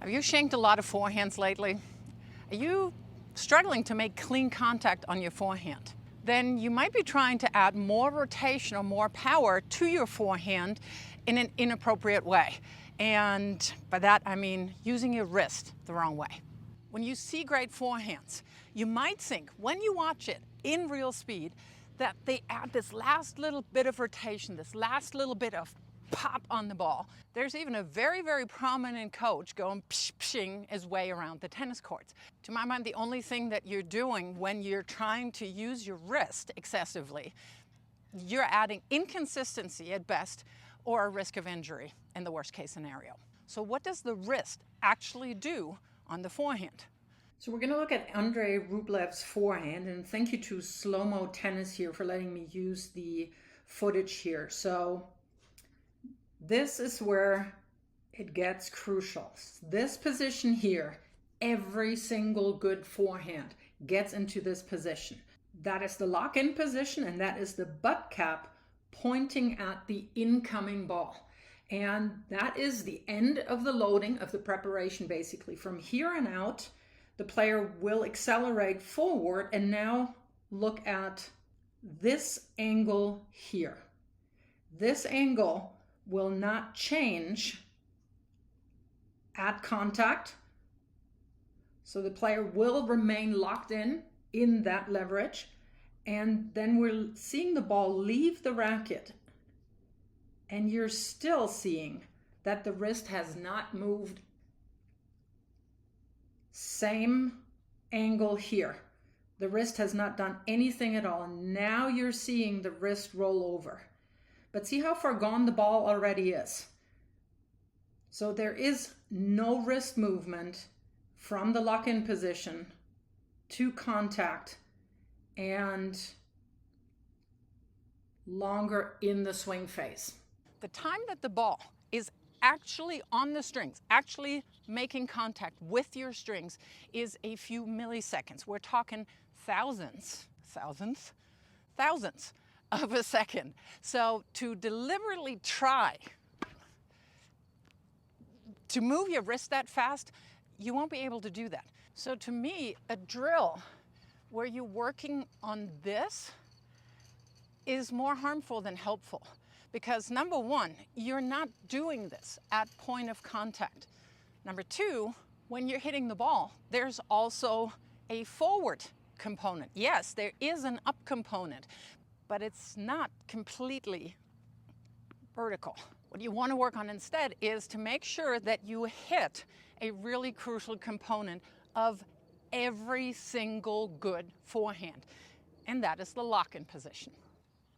Have you shanked a lot of forehands lately? Are you struggling to make clean contact on your forehand? Then you might be trying to add more rotation or more power to your forehand in an inappropriate way. And by that I mean using your wrist the wrong way. When you see great forehands, you might think when you watch it in real speed that they add this last little bit of rotation, this last little bit of pop on the ball. There's even a very, very prominent coach going pshing his way around the tennis courts. To my mind, the only thing that you're doing when you're trying to use your wrist excessively, you're adding inconsistency at best or a risk of injury in the worst case scenario. So what does the wrist actually do on the forehand? So we're going to look at Andrei Rublev's forehand, and thank you to Slow Mo Tennis here for letting me use the footage here. So this is where it gets crucial. This position here, every single good forehand gets into this position. That is the lock-in position, and that is the butt cap pointing at the incoming ball. And that is the end of the loading of the preparation, basically. From here on out, the player will accelerate forward and now look at this angle here. This angle will not change at contact. So the player will remain locked in that leverage. And then we're seeing the ball leave the racket. And you're still seeing that the wrist has not moved. Same angle here. The wrist has not done anything at all. And now you're seeing the wrist roll over. But see how far gone the ball already is. So there is no wrist movement from the lock-in position to contact and longer in the swing phase. The time that the ball is actually on the strings, actually making contact with your strings, is a few milliseconds. We're talking thousands of a second. So to deliberately try to move your wrist that fast, you won't be able to do that. So to me, a drill where you're working on this is more harmful than helpful. Because number one, you're not doing this at point of contact. Number two, when you're hitting the ball, there's also a forward component. Yes, there is an up component, but it's not completely vertical. What you want to work on instead is to make sure that you hit a really crucial component of every single good forehand, and that is the lock-in position.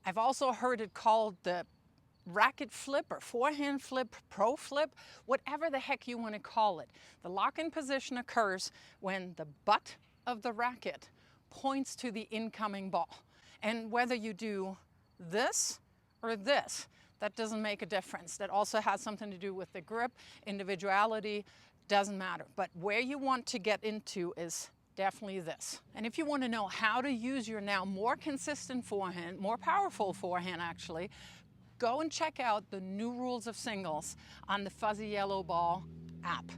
I've also heard it called the racket flip or forehand flip, pro flip, whatever the heck you want to call it. The lock-in position occurs when the butt of the racket points to the incoming ball. And whether you do this or this, that doesn't make a difference. That also has something to do with the grip, individuality, doesn't matter. But where you want to get into is definitely this. And if you want to know how to use your now more consistent forehand, more powerful forehand actually, go and check out the new rules of singles on the Fuzzy Yellow Ball app.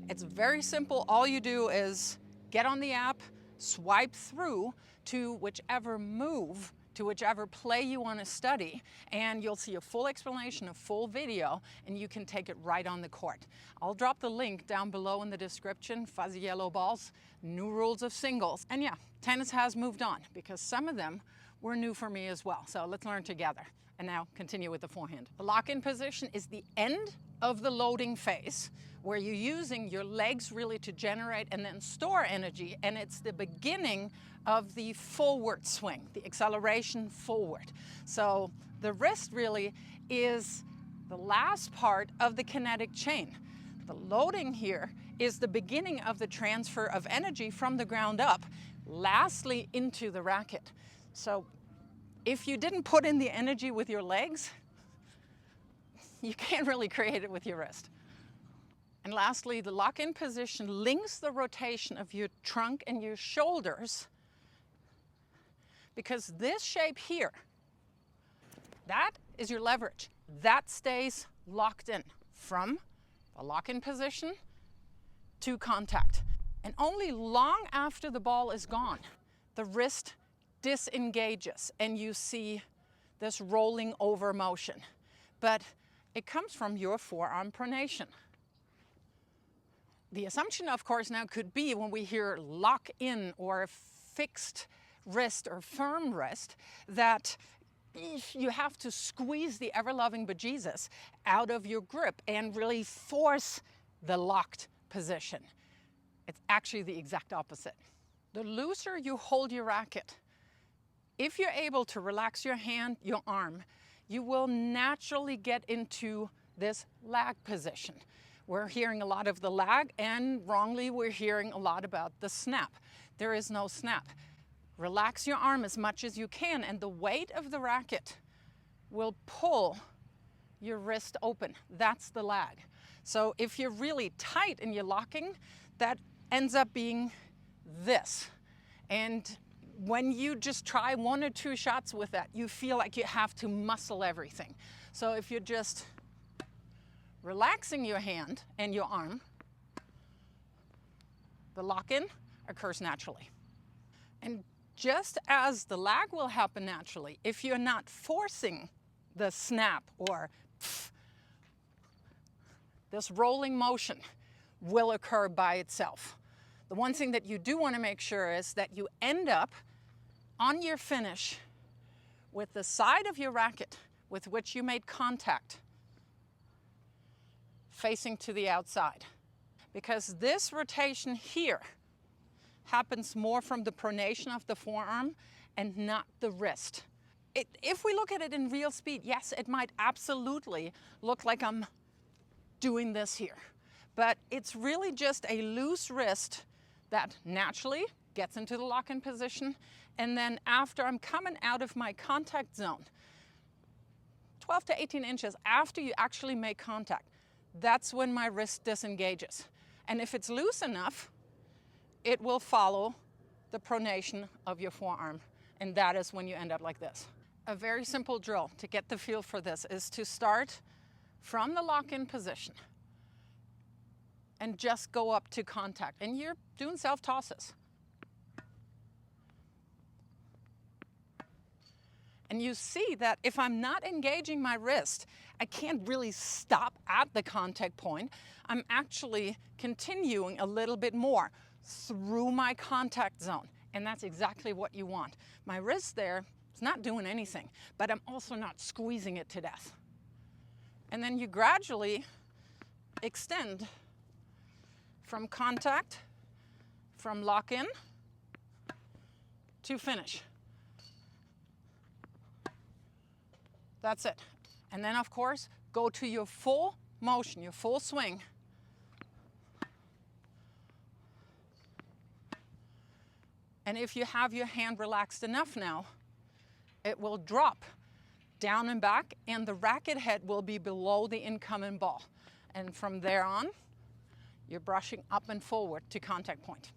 It's very simple. All you do is get on the app, swipe through to whichever move, to whichever play you want to study, and you'll see a full explanation, a full video, and you can take it right on the court. I'll drop the link down below in the description, Fuzzy Yellow Balls, new rules of singles. And yeah, tennis has moved on because some of them were new for me as well. So let's learn together. And now continue with the forehand. The lock-in position is the end of the loading phase where you're using your legs really to generate and then store energy, and it's the beginning of the forward swing, the acceleration forward. So the wrist really is the last part of the kinetic chain. The loading here is the beginning of the transfer of energy from the ground up, lastly into the racket. So if you didn't put in the energy with your legs, you can't really create it with your wrist. And lastly, the lock-in position links the rotation of your trunk and your shoulders, because this shape here, that is your leverage. That stays locked in from the lock-in position to contact. And only long after the ball is gone, the wrist disengages and you see this rolling over motion. But it comes from your forearm pronation. The assumption, of course, now could be when we hear lock in or fixed wrist or firm wrist, that you have to squeeze the ever-loving bejesus out of your grip and really force the locked position. It's actually the exact opposite. The looser you hold your racket, if you're able to relax your hand, your arm, you will naturally get into this lag position. We're hearing a lot of the lag, and wrongly we're hearing a lot about the snap. There is no snap. Relax your arm as much as you can, and the weight of the racket will pull your wrist open. That's the lag. So if you're really tight and you're locking, that ends up being this. And when you just try 1 or 2 shots with that, you feel like you have to muscle everything. So if you're just relaxing your hand and your arm, the lock-in occurs naturally. And just as the lag will happen naturally, if you're not forcing the snap or pff, this rolling motion will occur by itself. The one thing that you do want to make sure is that you end up on your finish with the side of your racket with which you made contact facing to the outside. Because this rotation here happens more from the pronation of the forearm and not the wrist. If we look at it in real speed, yes, it might absolutely look like I'm doing this here. But it's really just a loose wrist that naturally gets into the lock-in position. And then after I'm coming out of my contact zone, 12 to 18 inches after you actually make contact, that's when my wrist disengages. And if it's loose enough, it will follow the pronation of your forearm. And that is when you end up like this. A very simple drill to get the feel for this is to start from the lock-in position and just go up to contact. And you're doing self-tosses. And you see that if I'm not engaging my wrist, I can't really stop at the contact point. I'm actually continuing a little bit more through my contact zone. And that's exactly what you want. My wrist there is not doing anything, but I'm also not squeezing it to death. And then you gradually extend from contact, from lock-in to finish. That's it. And then, of course, go to your full motion, your full swing. And if you have your hand relaxed enough now, it will drop down and back, and the racket head will be below the incoming ball. And from there on, you're brushing up and forward to contact point.